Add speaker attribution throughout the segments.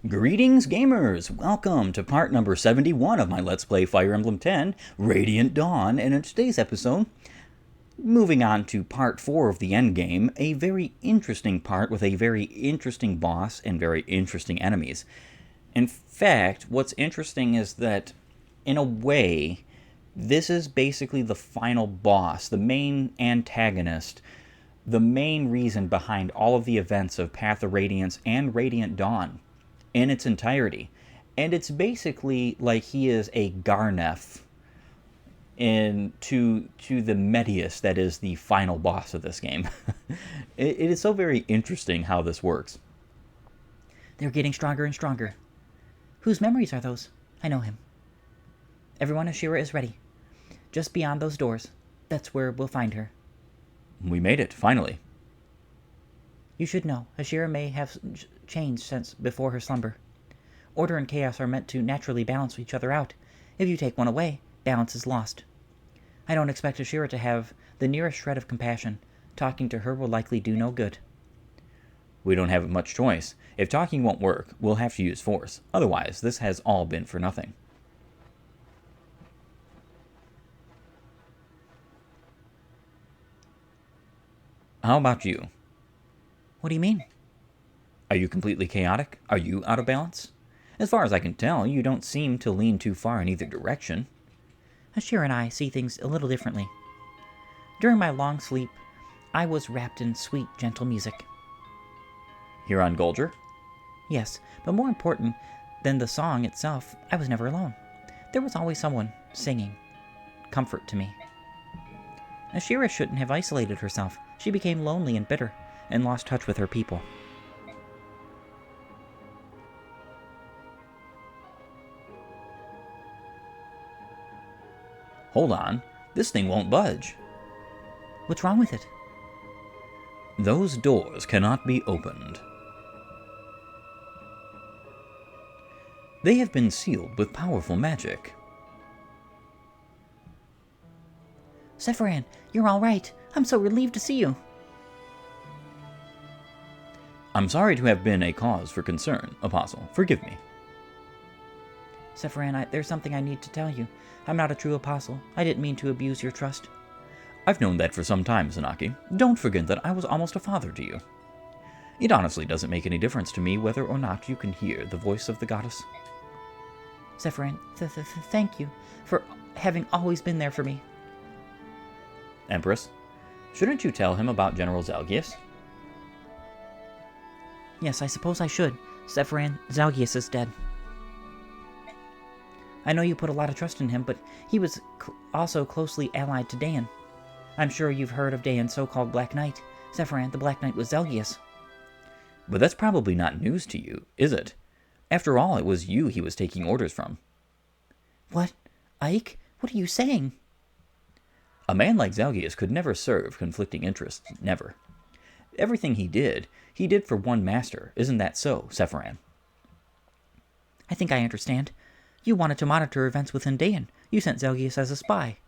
Speaker 1: Greetings, gamers! Welcome to part number 71 of my Let's Play Fire Emblem 10, Radiant Dawn, and in today's episode, moving on to part 4 of the Endgame, a very interesting part with a very interesting boss and very interesting enemies. In fact, what's interesting is that, in a way, this is basically the final boss, the main antagonist, the main reason behind all of the events of Path of Radiance and Radiant Dawn in its entirety. And it's basically like he is a Garneth to the Medius that is the final boss of this game. It is so very interesting how this works.
Speaker 2: They're getting stronger and stronger. Whose memories are those? I know him. Everyone, Ashira is ready. Just beyond those doors. That's where we'll find her.
Speaker 1: We made it, finally.
Speaker 2: You should know, Ashira may have changed since before her slumber. Order and chaos are meant to naturally balance each other out. If you take one away, balance is lost. I don't expect Ashira to have the nearest shred of compassion. Talking to her will likely do no good.
Speaker 1: We don't have much choice. If talking won't work, we'll have to use force. Otherwise, this has all been for nothing. How about you?
Speaker 2: What do you mean?
Speaker 1: Are you completely chaotic? Are you out of balance? As far as I can tell, you don't seem to lean too far in either direction.
Speaker 2: Ashira and I see things a little differently. During my long sleep, I was wrapped in sweet, gentle music.
Speaker 1: Here on Golger?
Speaker 2: Yes, but more important than the song itself, I was never alone. There was always someone singing comfort to me. Ashira shouldn't have isolated herself. She became lonely and bitter, and lost touch with her people.
Speaker 1: Hold on, this thing won't budge.
Speaker 2: What's wrong with it?
Speaker 1: Those doors cannot be opened. They have been sealed with powerful magic.
Speaker 2: Sephiran, you're all right. I'm so relieved to see you.
Speaker 1: I'm sorry to have been a cause for concern, Apostle. Forgive me.
Speaker 2: Sephiran, there's something I need to tell you. I'm not a true apostle. I didn't mean to abuse your trust.
Speaker 1: I've known that for some time, Zanaki. Don't forget that I was almost a father to you. It honestly doesn't make any difference to me whether or not you can hear the voice of the goddess.
Speaker 2: Sephiran, thank you for having always been there for me.
Speaker 1: Empress, shouldn't you tell him about General Zalgius?
Speaker 2: Yes, I suppose I should. Sephiran, Zalgius is dead. I know you put a lot of trust in him, but he was also closely allied to Dayan. I'm sure you've heard of Dayan's so-called Black Knight. Sephiran, the Black Knight was Zalgius.
Speaker 1: But that's probably not news to you, is it? After all, it was you he was taking orders from.
Speaker 2: What? Ike? What are you saying?
Speaker 1: A man like Zalgius could never serve conflicting interests, never. Everything he did for one master. Isn't that so, Sephiran?
Speaker 2: I think I understand. You wanted to monitor events within Dayan. You sent Zalgius as a spy.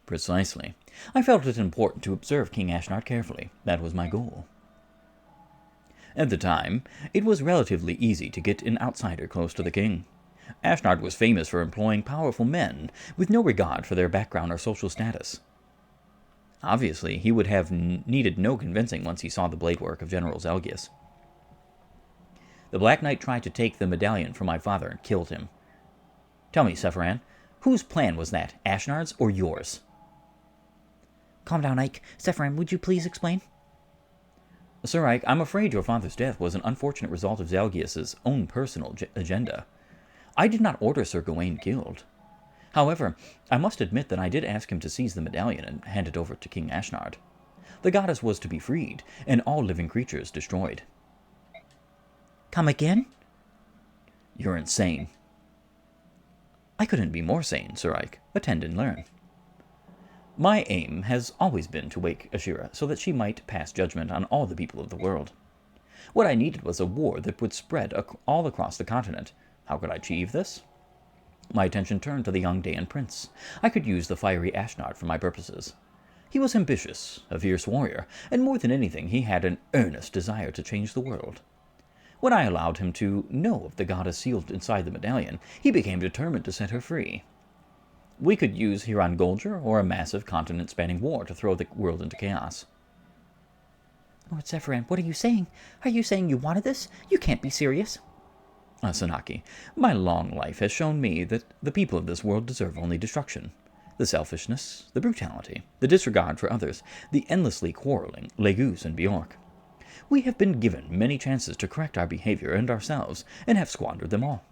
Speaker 1: Precisely. I felt it important to observe King Ashnard carefully. That was my goal. At the time, it was relatively easy to get an outsider close to the king. Ashnard was famous for employing powerful men, with no regard for their background or social status. Obviously, he would have needed no convincing once he saw the blade work of General Zalgius. The Black Knight tried to take the medallion from my father and killed him. Tell me, Sephiran, whose plan was that, Ashnard's or yours?
Speaker 2: Calm down, Ike. Sephiran, would you please explain?
Speaker 1: Sir Ike, I'm afraid your father's death was an unfortunate result of Zalgius's own personal agenda. I did not order Sir Gawain killed. However, I must admit that I did ask him to seize the medallion and hand it over to King Ashnard. The goddess was to be freed, and all living creatures destroyed.
Speaker 2: Come again?
Speaker 1: You're insane. I couldn't be more sane, Sir Ike. Attend and learn. My aim has always been to wake Ashira so that she might pass judgment on all the people of the world. What I needed was a war that would spread all across the continent. How could I achieve this? My attention turned to the young Dayan prince. I could use the fiery Ashnard for my purposes. He was ambitious, a fierce warrior, and more than anything he had an earnest desire to change the world. When I allowed him to know of the goddess sealed inside the medallion, he became determined to set her free. We could use Huron Golger or a massive continent-spanning war to throw the world into chaos.
Speaker 2: Lord Sephiran, what are you saying? Are you saying you wanted this? You can't be serious.
Speaker 1: Sanaki, my long life has shown me that the people of this world deserve only destruction. The selfishness, the brutality, the disregard for others, the endlessly quarreling Legus and Bjork. We have been given many chances to correct our behavior and ourselves, and have squandered them all.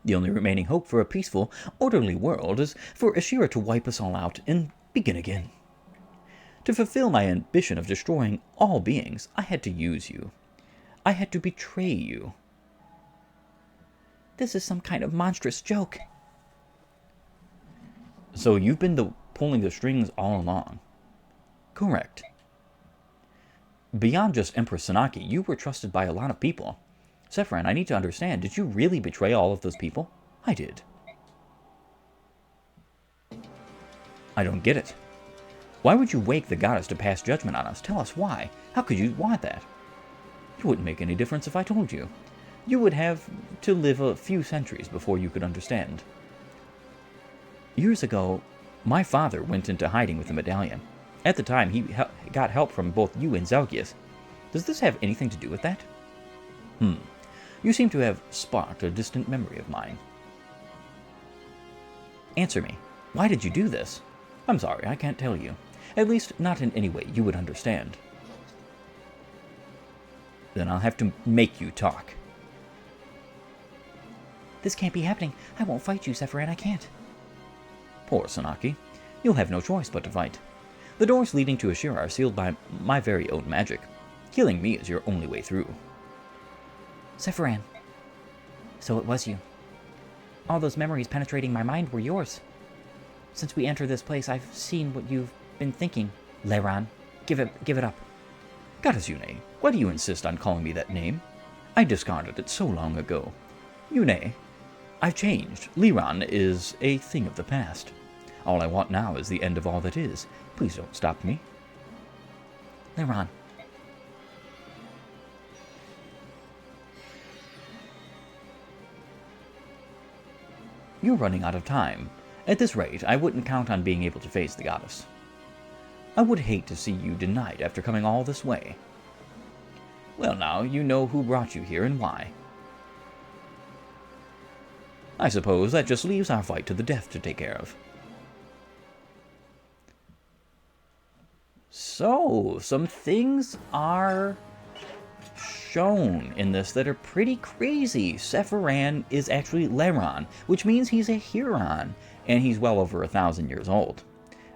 Speaker 1: The only remaining hope for a peaceful, orderly world is for Ashira to wipe us all out and begin again. To fulfill my ambition of destroying all beings, I had to use you. I had to betray you.
Speaker 2: This is some kind of monstrous joke.
Speaker 1: So you've been pulling the strings all along. Correct. Beyond just Empress Sanaki, you were trusted by a lot of people. Sephiran, I need to understand, did you really betray all of those people? I did. I don't get it. Why would you wake the goddess to pass judgment on us? Tell us why. How could you want that? It wouldn't make any difference if I told you. You would have to live a few centuries before you could understand. Years ago, my father went into hiding with the medallion. At the time, he got help from both you and Zelgius. Does this have anything to do with that? You seem to have sparked a distant memory of mine. Answer me. Why did you do this? I'm sorry, I can't tell you. At least, not in any way you would understand. Then I'll have to make you talk.
Speaker 2: This can't be happening. I won't fight you, Sephiran. I can't.
Speaker 1: Poor Sanaki. You'll have no choice but to fight. The doors leading to Ashira are sealed by my very own magic. Killing me is your only way through.
Speaker 2: Sephiran. So it was you. All those memories penetrating my mind were yours. Since we entered this place, I've seen what you've been thinking. Lehran, give it up.
Speaker 1: Goddess Yune, why do you insist on calling me that name? I discarded it so long ago. Yune, I've changed. Lehran is a thing of the past. All I want now is the end of all that is. Please don't stop me.
Speaker 2: Lehran.
Speaker 1: You're running out of time. At this rate, I wouldn't count on being able to face the goddess. I would hate to see you denied after coming all this way. Well now, you know who brought you here and why. I suppose that just leaves our fight to the death to take care of. So, some things are shown in this that are pretty crazy. Sephiran is actually Lehran, which means he's a Huron, and he's well over 1,000 years old.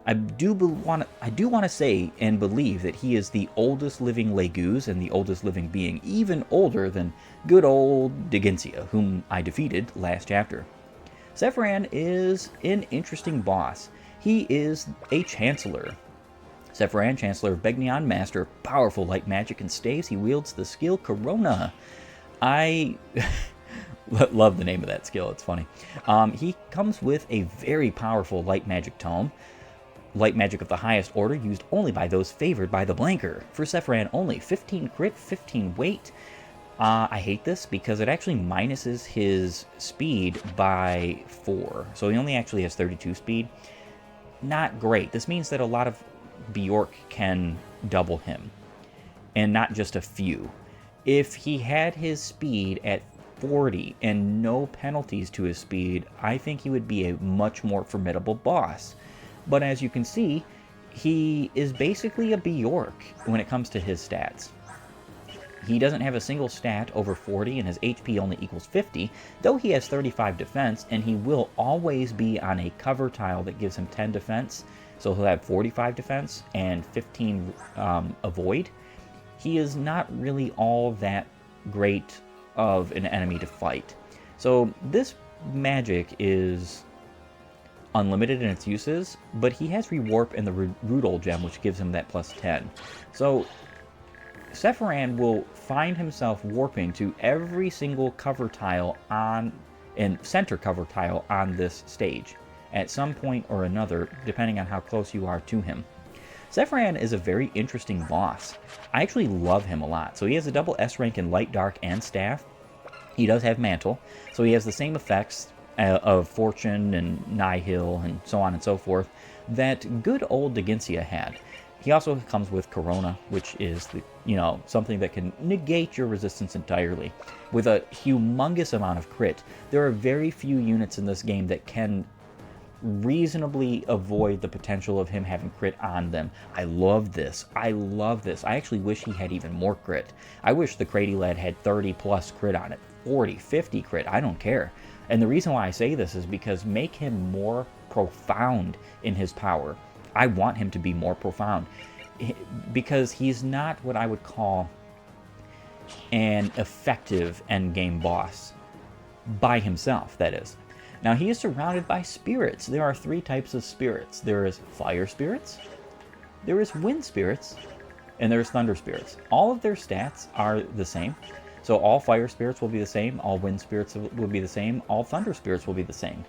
Speaker 1: I do want to say and believe that he is the oldest living Legus and the oldest living being, even older than good old Digensia, whom I defeated last chapter. Sephiran is an interesting boss. He is a Chancellor. Sephiran, Chancellor of Begnion, master of powerful light magic and staves. He wields the skill Corona. I love the name of that skill, it's funny. He comes with a very powerful light magic tome. Light magic of the highest order, used only by those favored by the Blanker. For Sephiran only, 15 crit, 15 weight. I hate this because it actually minuses his speed by 4. So he only actually has 32 speed. Not great. This means that a lot of Bjork can double him, and not just a few. If he had his speed at 40 and no penalties to his speed, I think he would be a much more formidable boss. But as you can see, he is basically a Bjork when it comes to his stats. He doesn't have a single stat over 40, and his HP only equals 50, though he has 35 defense, and he will always be on a cover tile that gives him 10 defense, so he'll have 45 defense and 15 avoid. He is not really all that great of an enemy to fight. So this magic is unlimited in its uses, but he has rewarp and the Rudol gem, which gives him that plus 10. So Sephiran will find himself warping to every single cover tile and center cover tile on this stage at some point or another, depending on how close you are to him. Zephyran is a very interesting boss. I actually love him a lot. So he has a double S rank in Light, Dark, and Staff. He does have Mantle, so he has the same effects of Fortune and Nihil and so on and so forth that good old Degencia had. He also comes with Corona, which is something that can negate your resistance entirely. With a humongous amount of crit, there are very few units in this game that can reasonably avoid the potential of him having crit on them. I love this. I love this. I actually wish he had even more crit. I wish the Crady Lad had 30 plus crit on it. 40, 50 crit. I don't care. And the reason why I say this is because make him more profound in his power. I want him to be more profound because he's not what I would call an effective endgame boss by himself, that is. Now, he is surrounded by spirits. There are 3 types of spirits. There is fire spirits, there is wind spirits, and there's thunder spirits. All of their stats are the same. So all fire spirits will be the same, all wind spirits will be the same, all thunder spirits will be the same.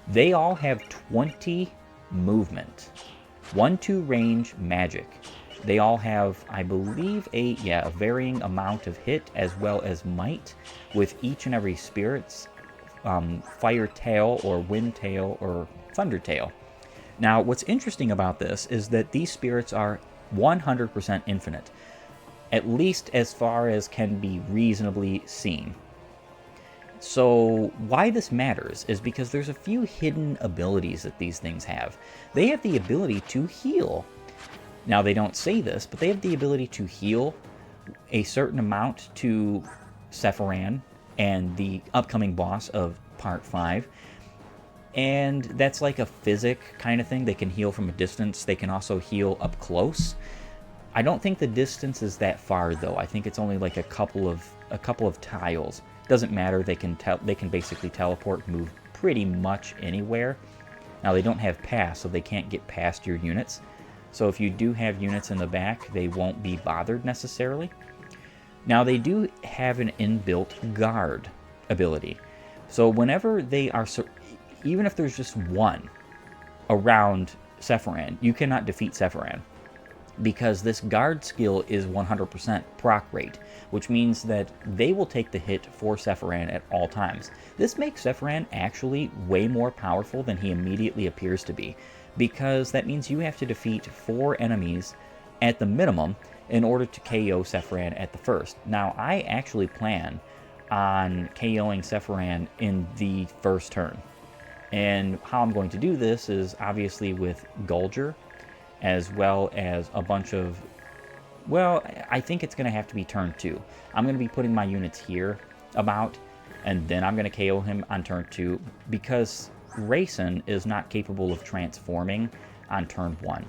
Speaker 1: They all have 20 movement, 1-2 range magic. They all have, I believe, a varying amount of hit as well as might, with each and every spirit's fire tail or wind tail or thunder tail. Now, what's interesting about this is that these spirits are 100% infinite, at least as far as can be reasonably seen. So why this matters is because there's a few hidden abilities that these things have. They have the ability to heal. Now, they don't say this, but they have the ability to heal a certain amount to Zephyran and the upcoming boss of Part 5. And that's like a physic kind of thing. They can heal from a distance. They can also heal up close. I don't think the distance is that far, though. I think it's only like a couple of tiles. Doesn't matter. They can basically teleport and move pretty much anywhere. Now, they don't have pass, so they can't get past your units. So if you do have units in the back, they won't be bothered necessarily. Now, they do have an inbuilt guard ability. So whenever they are, even if there's just one around Zephyran, you cannot defeat Zephyran, because this guard skill is 100% proc rate, which means that they will take the hit for Zephyran at all times. This makes Zephyran actually way more powerful than he immediately appears to be, because that means you have to defeat 4 enemies at the minimum in order to KO Zephyran at the first. Now, I actually plan on KOing Zephyran in the first turn. And how I'm going to do this is obviously with Gulger, as well as a bunch of, well, I think it's going to have to be turn 2. I'm going to be putting my units here about, and then I'm going to KO him on turn 2, because Rayson is not capable of transforming on turn 1.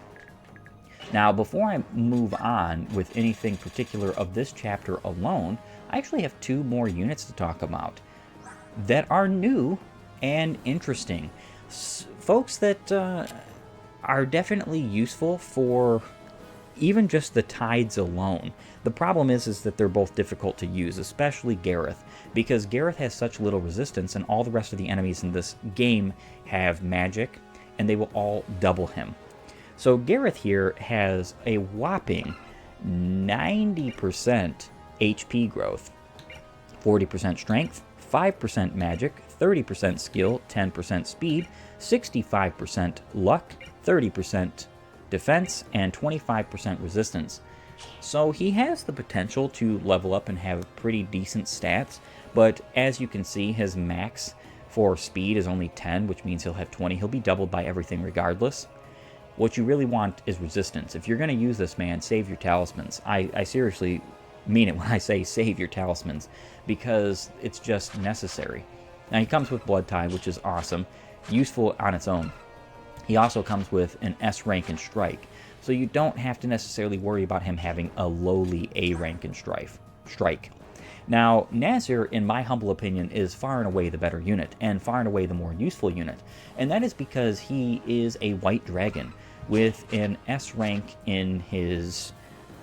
Speaker 1: Now, before I move on with anything particular of this chapter alone, I actually have 2 more units to talk about that are new and interesting. Folks that are definitely useful for even just the tides alone. The problem is that they're both difficult to use, especially Gareth, because Gareth has such little resistance, and all the rest of the enemies in this game have magic, and they will all double him. So Gareth here has a whopping 90% HP growth, 40% strength, 5% magic, 30% skill, 10% speed, 65% luck, 30% defense, and 25% resistance. So he has the potential to level up and have pretty decent stats, but as you can see, his max for speed is only 10, which means he'll have 20. He'll be doubled by everything regardless. What you really want is resistance. If you're going to use this man, save your talismans. I seriously mean it when I say save your talismans, because it's just necessary. Now, he comes with Blood Tide, which is awesome, useful on its own. He also comes with an S rank in Strike, so you don't have to necessarily worry about him having a lowly A rank in Strike. Now, Nazir, in my humble opinion, is far and away the better unit, and far and away the more useful unit, and that is because he is a white dragon with an S rank in his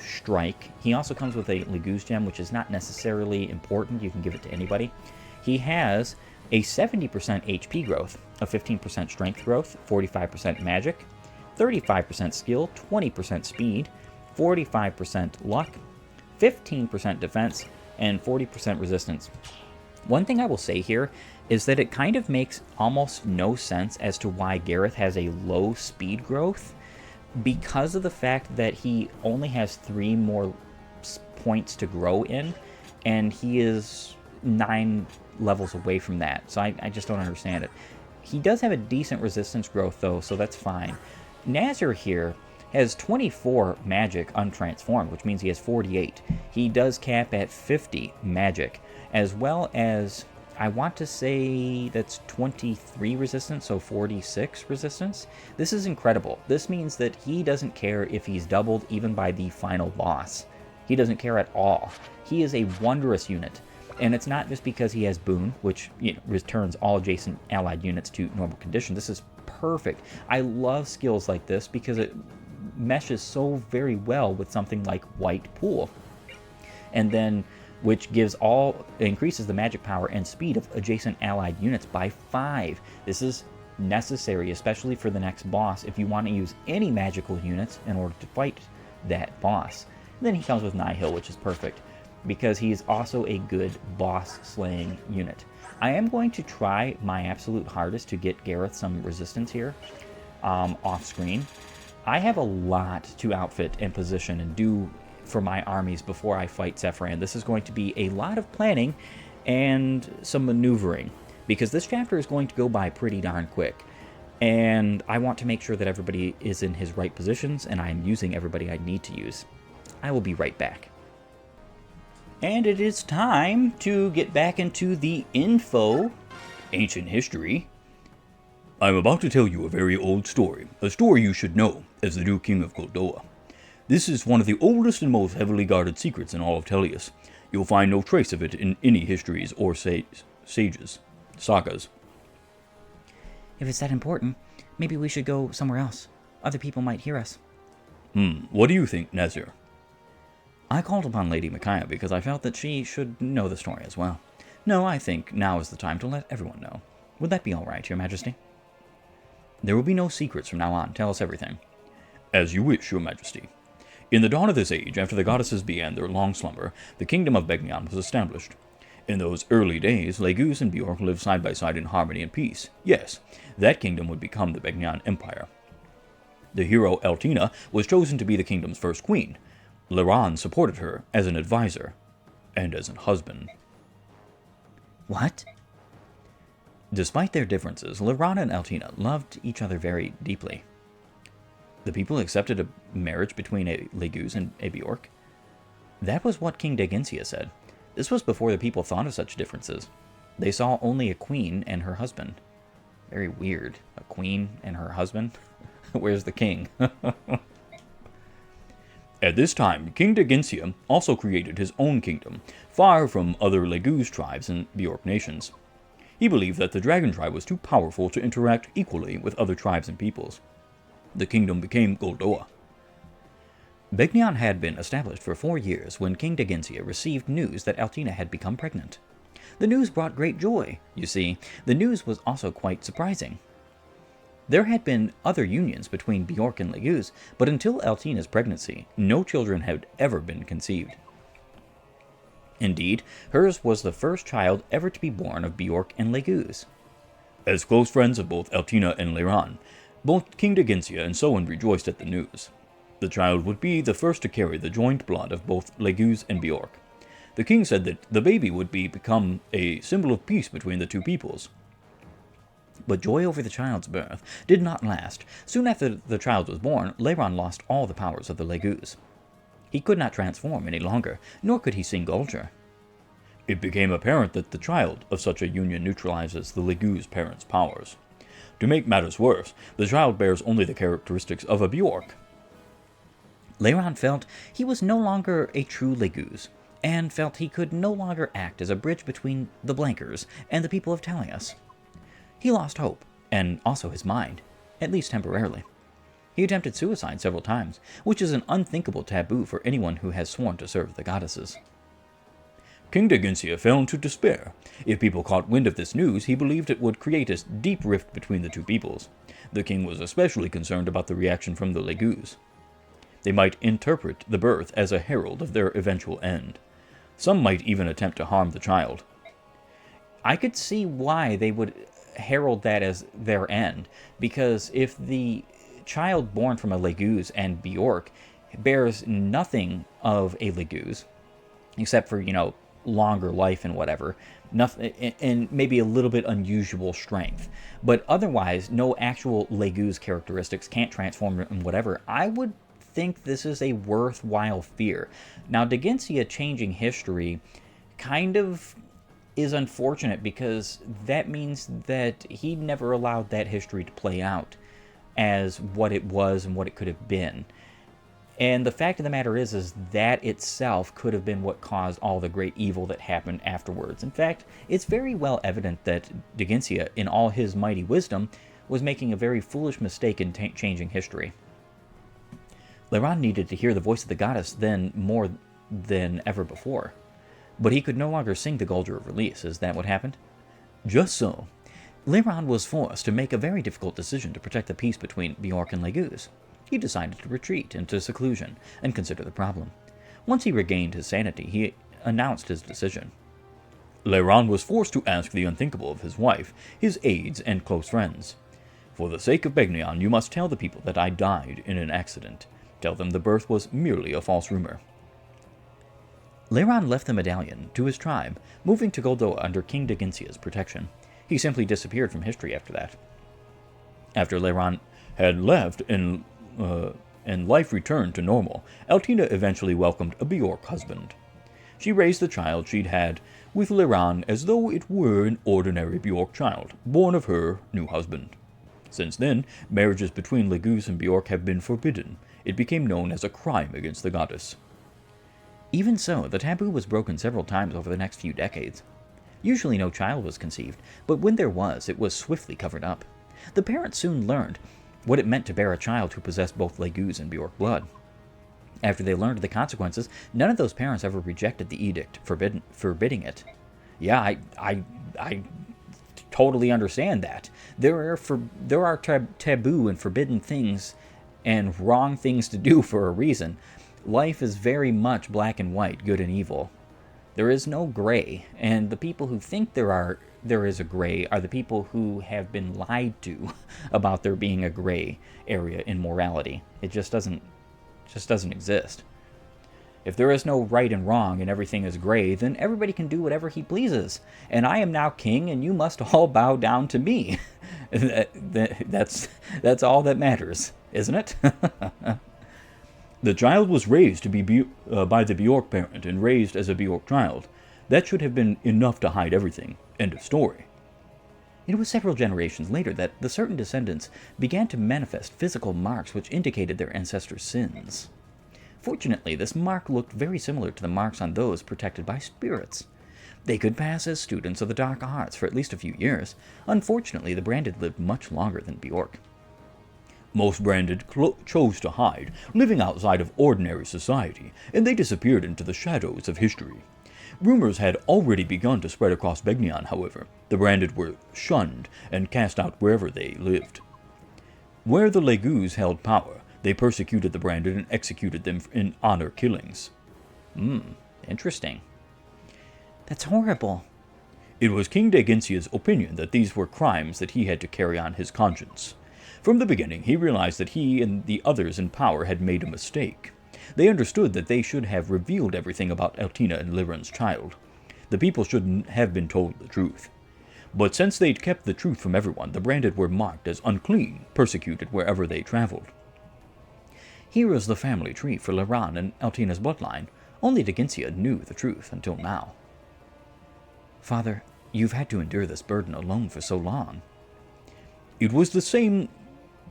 Speaker 1: Strike. He also comes with a Leguse gem, which is not necessarily important. You can give it to anybody. He has a 70% HP growth, a 15% strength growth, 45% magic, 35% skill, 20% speed, 45% luck, 15% defense, and 40% resistance. One thing I will say here is that it kind of makes almost no sense as to why Gareth has a low speed growth, because of the fact that he only has 3 more points to grow in, and he is 9 levels away from that. So I just don't understand it. He does have a decent resistance growth though, so that's fine. Nazir here has 24 magic untransformed, which means he has 48. He does cap at 50 magic, as well as, I want to say that's 23 resistance, so 46 resistance. This is incredible. This means that he doesn't care if he's doubled even by the final boss. He doesn't care at all. He is a wondrous unit. And it's not just because he has Boon, which returns all adjacent allied units to normal condition. This is perfect. I love skills like this because it meshes so very well with something like White Pool. And then, which increases the magic power and speed of adjacent allied units by 5. This is necessary, especially for the next boss, if you want to use any magical units in order to fight that boss. And then he comes with Nihil, which is perfect, because he is also a good boss-slaying unit. I am going to try my absolute hardest to get Gareth some resistance here off-screen. I have a lot to outfit and position and do for my armies before I fight Zephyran. This is going to be a lot of planning and some maneuvering, because this chapter is going to go by pretty darn quick. And I want to make sure that everybody is in his right positions, and I am using everybody I need to use. I will be right back. And it is time to get back into the info, ancient history. I'm about to tell you a very old story, a story you should know as the new king of Goldoa. This is one of the oldest and most heavily guarded secrets in all of Tellius. You'll find no trace of it in any histories or sagas.
Speaker 2: If it's that important, maybe we should go somewhere else. Other people might hear us.
Speaker 1: What do you think, Nazir? I called upon Lady Micaiah because I felt that she should know the story as well. No, I think now is the time to let everyone know. Would that be all right, Your Majesty? There will be no secrets from now on. Tell us everything. As you wish, Your Majesty. In the dawn of this age, after the goddesses began their long slumber, the kingdom of Begnion was established. In those early days, Leguz and Bjork lived side by side in harmony and peace. Yes, that kingdom would become the Begnion Empire. The hero Eltina was chosen to be the kingdom's first queen. Lehran supported her as an advisor and as a husband.
Speaker 2: What?
Speaker 1: Despite their differences, Lehran and Eltina loved each other very deeply. The people accepted a marriage between a Leguz and a Bjork. That was what King Daginsia said. This was before the people thought of such differences. They saw only a queen and her husband. Very weird. A queen and her husband? Where's the king? At this time, King Daginsia also created his own kingdom, far from other Leguz tribes and Bjork nations. He believed that the dragon tribe was too powerful to interact equally with other tribes and peoples. The kingdom became Goldoa. Begnion had been established for 4 years when King Daginsia received news that Eltina had become pregnant. The news brought great joy. You see, the news was also quite surprising. There had been other unions between Bjork and Leguz, but until Eltina's pregnancy, no children had ever been conceived. Indeed, hers was the first child ever to be born of Bjork and Leguz. As close friends of both Eltina and Lehran, both King Daginsia and Soen rejoiced at the news. The child would be the first to carry the joint blood of both Leguz and Bjork. The king said that the baby would become a symbol of peace between the two peoples. But joy over the child's birth did not last. Soon after the child was born, Lehran lost all the powers of the Leguz. He could not transform any longer, nor could he sing Gulcher. It became apparent that the child of such a union neutralizes the Leguz parents' powers. To make matters worse, the child bears only the characteristics of a Bjork. Lehran felt he was no longer a true Leguz, and felt he could no longer act as a bridge between the Blankers and the people of Tellius. He lost hope, and also his mind, at least temporarily. He attempted suicide several times, which is an unthinkable taboo for anyone who has sworn to serve the goddesses. King Daginsia fell into despair. If people caught wind of this news, he believed it would create a deep rift between the two peoples. The king was especially concerned about the reaction from the Legus. They might interpret the birth as a herald of their eventual end. Some might even attempt to harm the child. I could see why they would herald that as their end, because if the child born from a Legus and Bjork bears nothing of a Legus, except for, longer life and whatever, nothing, and maybe a little bit unusual strength, but otherwise no actual Legus characteristics, can't transform and whatever, I would think this is a worthwhile fear. Now, Daginsia changing history kind of is unfortunate, because that means that he never allowed that history to play out as what it was and what it could have been. And the fact of the matter is that itself could have been what caused all the great evil that happened afterwards. In fact, it's very well evident that Daginsia, in all his mighty wisdom, was making a very foolish mistake in changing history. Lehran needed to hear the voice of the goddess then more than ever before. But he could no longer sing the Gulger of Release. Is that what happened? Just so. Lehran was forced to make a very difficult decision to protect the peace between Bjork and Legus. He decided to retreat into seclusion and consider the problem. Once he regained his sanity, he announced his decision. Lehran was forced to ask the unthinkable of his wife, his aides, and close friends. For the sake of Begnion, you must tell the people that I died in an accident. Tell them the birth was merely a false rumor. Lehran left the medallion to his tribe, moving to Goldoa under King Daginsia's protection. He simply disappeared from history after that. After Lehran had left and life returned to normal, Altina eventually welcomed a Bjork husband. She raised the child she'd had with Lehran as though it were an ordinary Bjork child, born of her new husband. Since then, marriages between Legus and Bjork have been forbidden. It became known as a crime against the goddess. Even so, the taboo was broken several times over the next few decades. Usually no child was conceived, but when there was, it was swiftly covered up. The parents soon learned what it meant to bear a child who possessed both Legus and Bjork blood. After they learned the consequences, none of those parents ever rejected the edict forbidding it. Yeah, I totally understand that. There are taboo and forbidden things and wrong things to do for a reason. Life is very much black and white, good and evil. There is no gray, and the people who think there is a gray are the people who have been lied to about there being a gray area in morality. It just doesn't exist. If there is no right and wrong and everything is gray, then everybody can do whatever he pleases. And I am now king, and you must all bow down to me. That's all that matters, isn't it? The child was raised to be by the Bjork parent and raised as a Bjork child. That should have been enough to hide everything. End of story. It was several generations later that the certain descendants began to manifest physical marks which indicated their ancestors' sins. Fortunately, this mark looked very similar to the marks on those protected by spirits. They could pass as students of the dark arts for at least a few years. Unfortunately, the branded lived much longer than Bjork. Most branded chose to hide, living outside of ordinary society, and they disappeared into the shadows of history. Rumors had already begun to spread across Begnion, however. The branded were shunned and cast out wherever they lived. Where the Legus held power, they persecuted the branded and executed them in honor killings. Interesting.
Speaker 2: That's horrible.
Speaker 1: It was King Daginsia's opinion that these were crimes that he had to carry on his conscience. From the beginning, he realized that he and the others in power had made a mistake. They understood that they should have revealed everything about Altina and Lehran's child. The people should have been told the truth. But since they'd kept the truth from everyone, the branded were marked as unclean, persecuted wherever they traveled. Here is the family tree for Lehran and Altina's bloodline. Only Daginsia knew the truth until now. Father, you've had to endure this burden alone for so long. It was the same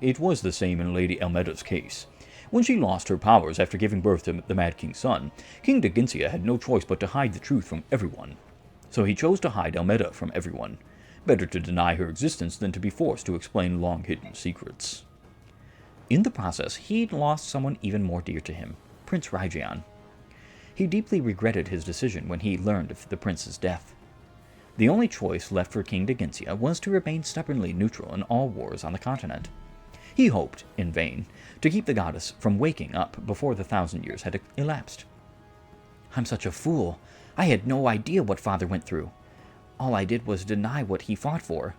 Speaker 1: in Lady Elmeda's case. When she lost her powers after giving birth to the Mad King's son, King Daginsia had no choice but to hide the truth from everyone. So he chose to hide Elmeda from everyone. Better to deny her existence than to be forced to explain long-hidden secrets. In the process, he'd lost someone even more dear to him, Prince Raijian. He deeply regretted his decision when he learned of the prince's death. The only choice left for King Daginsia was to remain stubbornly neutral in all wars on the continent. He hoped, in vain, to keep the goddess from waking up before the 1,000 years had elapsed.
Speaker 2: I'm such a fool. I had no idea what Father went through. All I did was deny what he fought for.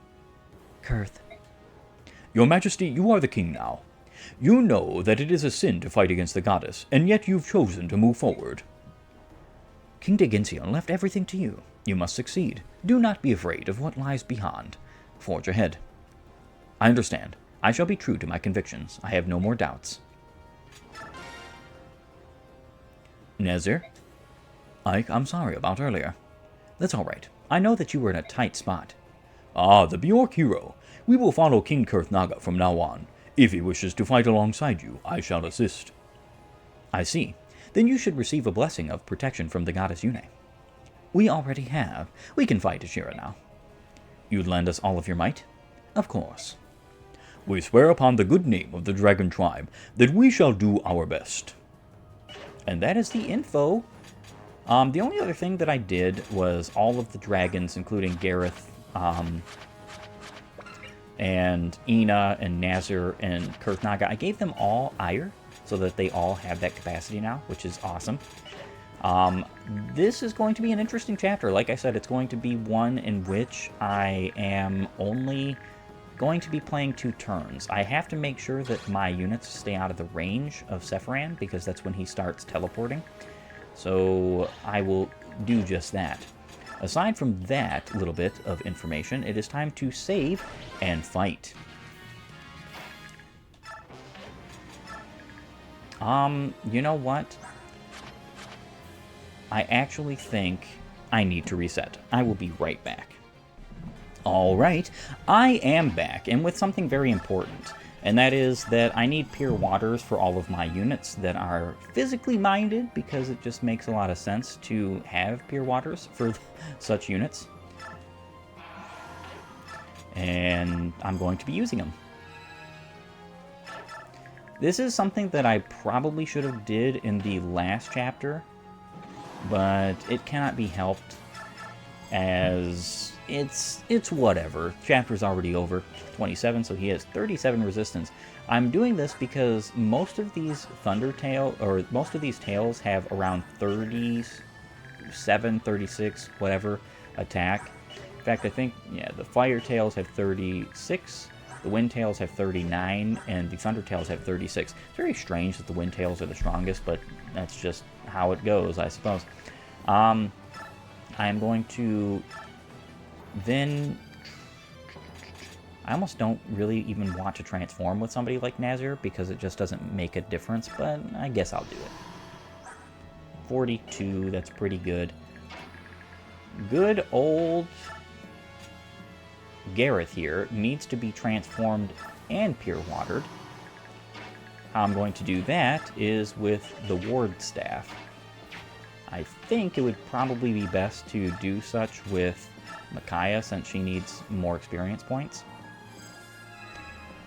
Speaker 2: Kurth.
Speaker 3: Your Majesty, you are the king now. You know that it is a sin to fight against the goddess, and yet you've chosen to move forward.
Speaker 1: King Daginsia left everything to you. You must succeed. Do not be afraid of what lies beyond. Forge ahead. I understand. I shall be true to my convictions. I have no more doubts. Nezir? Ike, I'm sorry about earlier. That's all right. I know that you were in a tight spot.
Speaker 3: Ah, the Bjork hero. We will follow King Kurthnaga from now on. If he wishes to fight alongside you, I shall assist.
Speaker 1: I see. Then you should receive a blessing of protection from the goddess Yune. We already have. We can fight Ashira now. You'd lend us all of your might? Of course.
Speaker 3: We swear upon the good name of the dragon tribe that we shall do our best.
Speaker 1: And that is the info. The only other thing that I did was all of the dragons, including Gareth, and Ina, and Nazir, and Kurthnaga, I gave them all ire, so that they all have that capacity now, which is awesome. This is going to be an interesting chapter. Like I said, it's going to be one in which I am only going to be playing 2 turns. I have to make sure that my units stay out of the range of Sephiran, because that's when he starts teleporting. So I will do just that. Aside from that little bit of information, it is time to save and fight. You know what? I actually think I need to reset. I will be right back. Alright, I am back, and with something very important. And that is that I need pure waters for all of my units that are physically minded, because it just makes a lot of sense to have pure waters for such units. And I'm going to be using them. This is something that I probably should have did in the last chapter, but it cannot be helped, as it's whatever. Chapter's already over, 27, so he has 37 resistance. I'm doing this because most of these most of these tails have around 37, 36, whatever, attack. In fact, I think, yeah, the fire tails have 36, the wind tails have 39, and the thunder tails have 36. It's very strange that the wind tails are the strongest, but that's just how it goes, I suppose. I'm going to then... I almost don't really even want to transform with somebody like Nazir, because it just doesn't make a difference, but I guess I'll do it. 42, that's pretty good. Good old Gareth here needs to be transformed and pure watered. How I'm going to do that is with the ward staff. I think it would probably be best to do such with Micaiah, since she needs more experience points.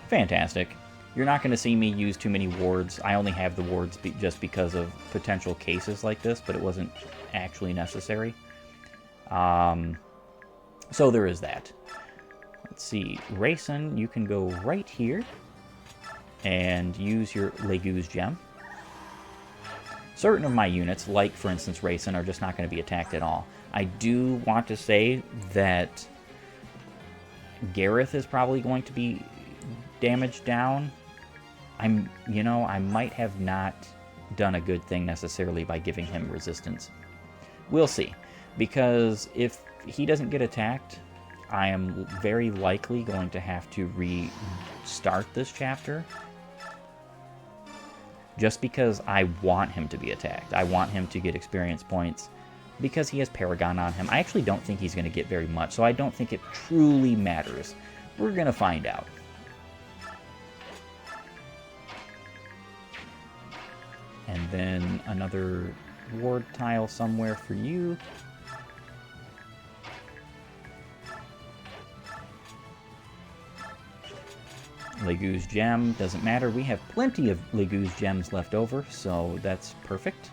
Speaker 1: Fantastic. You're not going to see me use too many wards. I only have the wards just because of potential cases like this, but it wasn't actually necessary. So there is that. Let's see. Rayson, you can go right here and use your Legu's gem. Certain of my units, like for instance Rayson, are just not going to be attacked at all. I do want to say that Gareth is probably going to be damaged down. I might have not done a good thing necessarily by giving him resistance. We'll see. Because if he doesn't get attacked, I am very likely going to have to restart this chapter. Just because I want him to be attacked. I want him to get experience points because he has Paragon on him. I actually don't think he's going to get very much, so I don't think it truly matters. We're going to find out. And then another ward tile somewhere for you. Legu's gem, doesn't matter. We have plenty of Legu's gems left over, so that's perfect.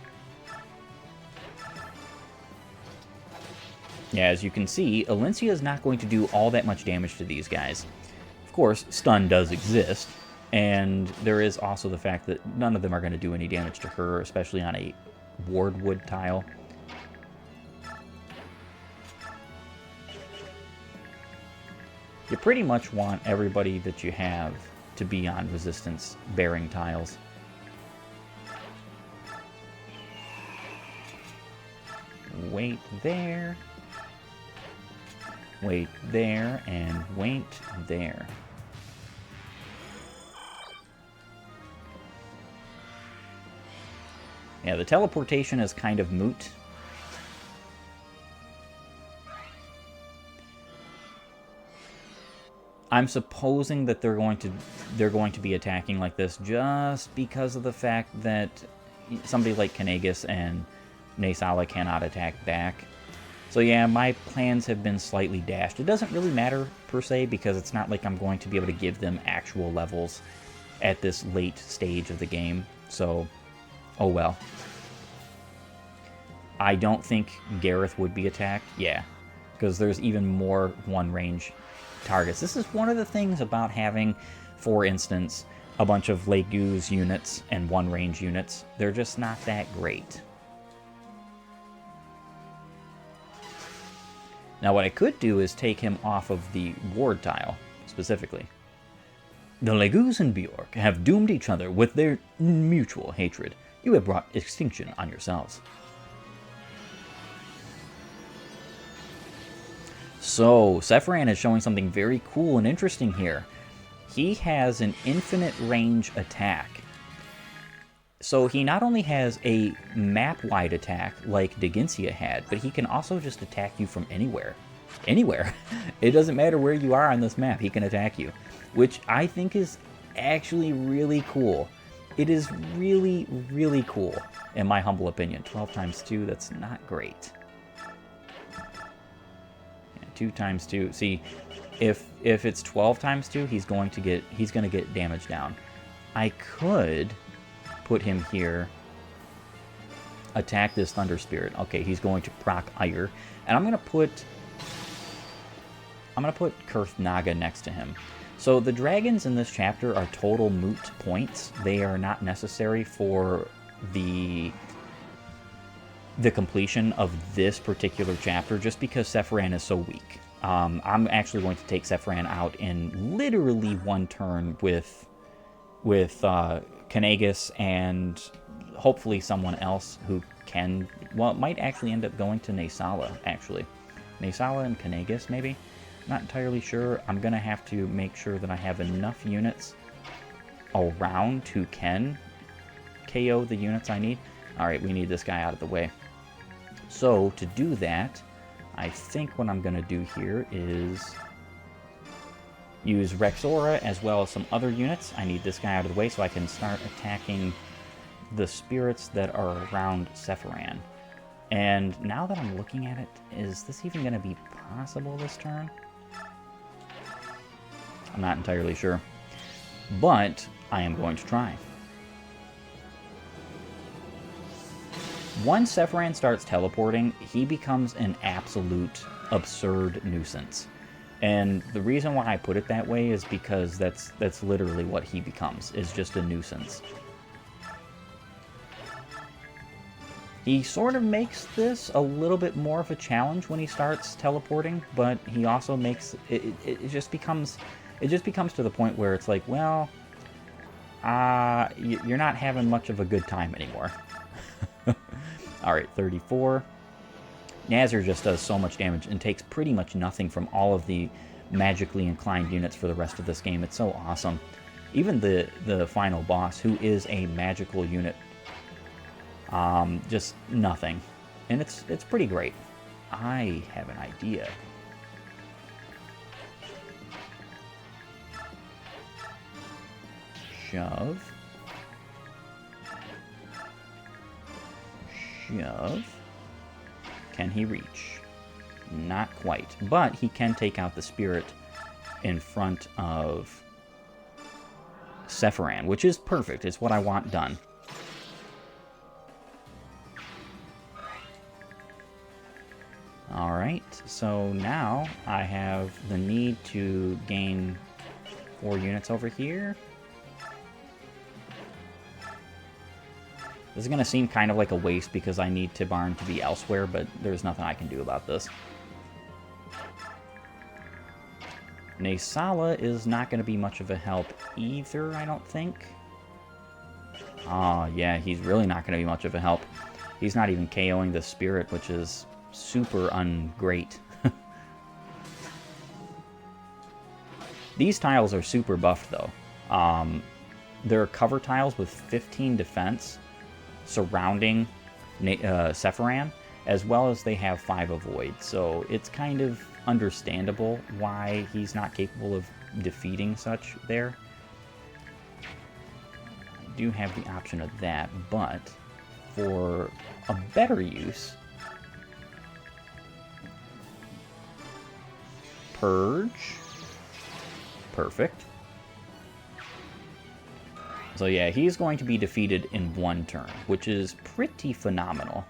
Speaker 1: Yeah, as you can see, Alencia is not going to do all that much damage to these guys. Of course, stun does exist, and there is also the fact that none of them are going to do any damage to her, especially on a wardwood tile. You pretty much want everybody that you have to be on resistance-bearing tiles. Wait there. Wait there, and wait there. Yeah, the teleportation is kind of moot. I'm supposing that they're going to be attacking like this just because of the fact that somebody like Kanagus and Naysala cannot attack back. So yeah, my plans have been slightly dashed. It doesn't really matter, per se, because it's not like I'm going to be able to give them actual levels at this late stage of the game. So, oh well. I don't think Gareth would be attacked. Yeah, because there's even more one-range targets. This is one of the things about having, for instance, a bunch of Legu's units and one-range units. They're just not that great. Now what I could do is take him off of the ward tile, specifically. The Legus and Bjork have doomed each other with their mutual hatred. You have brought extinction on yourselves. So, Sephiran is showing something very cool and interesting here. He has an infinite range attack. So he not only has a map-wide attack like Deginsia had, but he can also just attack you from anywhere. Anywhere. It doesn't matter where you are on this map, he can attack you. Which I think is actually really cool. It is really, really cool, in my humble opinion. 12 times 2, that's not great. 2 times 2. See, if it's 12 times 2, he's going to get damage down. I could put him here, attack this Thunder Spirit. Okay, he's going to proc Ire, and I'm gonna put Kurth Naga next to him. So the dragons in this chapter are total moot points. They are not necessary for the completion of this particular chapter, just because Sephiran is so weak. I'm actually going to take Sephiran out in literally one turn with Kanagus and hopefully someone else who can, well, it might actually end up going to Naysala, actually. Naysala and Kanagus, maybe? Not entirely sure. I'm going to have to make sure that I have enough units around who can KO the units I need. Alright, we need this guy out of the way. So, to do that, I think what I'm going to do here is use Rexora as well as some other units. I need this guy out of the way so I can start attacking the spirits that are around Sephiran. And now that I'm looking at it, is this even going to be possible this turn? I'm not entirely sure. But I am going to try. Once Sephiran starts teleporting, he becomes an absolute absurd nuisance. And the reason why I put it that way is because that's literally what he becomes, is just a nuisance. He sort of makes this a little bit more of a challenge when he starts teleporting, but he also makes it just becomes to the point where it's like, well, you're not having much of a good time anymore. Alright, 34. Nazir just does so much damage and takes pretty much nothing from all of the magically inclined units for the rest of this game. It's so awesome. Even the final boss, who is a magical unit, just nothing. And it's pretty great. I have an idea. Shove. Shove. Can he reach? Not quite. But he can take out the spirit in front of Sephiran, which is perfect. It's what I want done. Alright. Alright, so now I have the need to gain 4 units over here. This is going to seem kind of like a waste because I need Tibarn to be elsewhere, but there's nothing I can do about this. Naysala is not going to be much of a help either, I don't think. Oh, yeah, he's really not going to be much of a help. He's not even KOing the spirit, which is super ungreat. These tiles are super buffed, though. They're cover tiles with 15 defense surrounding Sephiran, as well as they have 5 avoid. So it's kind of understandable why he's not capable of defeating such there. I do have the option of that, but for a better use, Purge. Perfect. So yeah, he's going to be defeated in 1 turn, which is pretty phenomenal.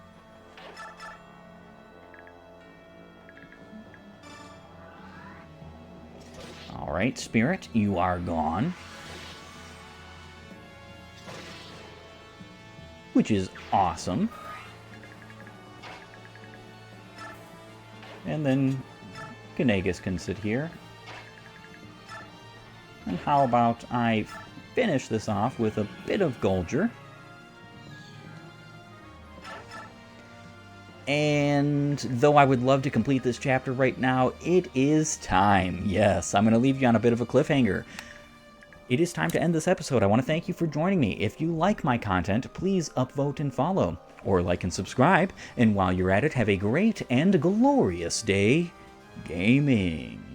Speaker 1: Alright, Spirit, you are gone. Which is awesome. And then Kanagus can sit here. And how about I finish this off with a bit of Golger. And though I would love to complete this chapter right now, it is time. Yes, I'm going to leave you on a bit of a cliffhanger. It is time to end this episode. I want to thank you for joining me. If you like my content, please upvote and follow, or like and subscribe. And while you're at it, have a great and glorious day gaming.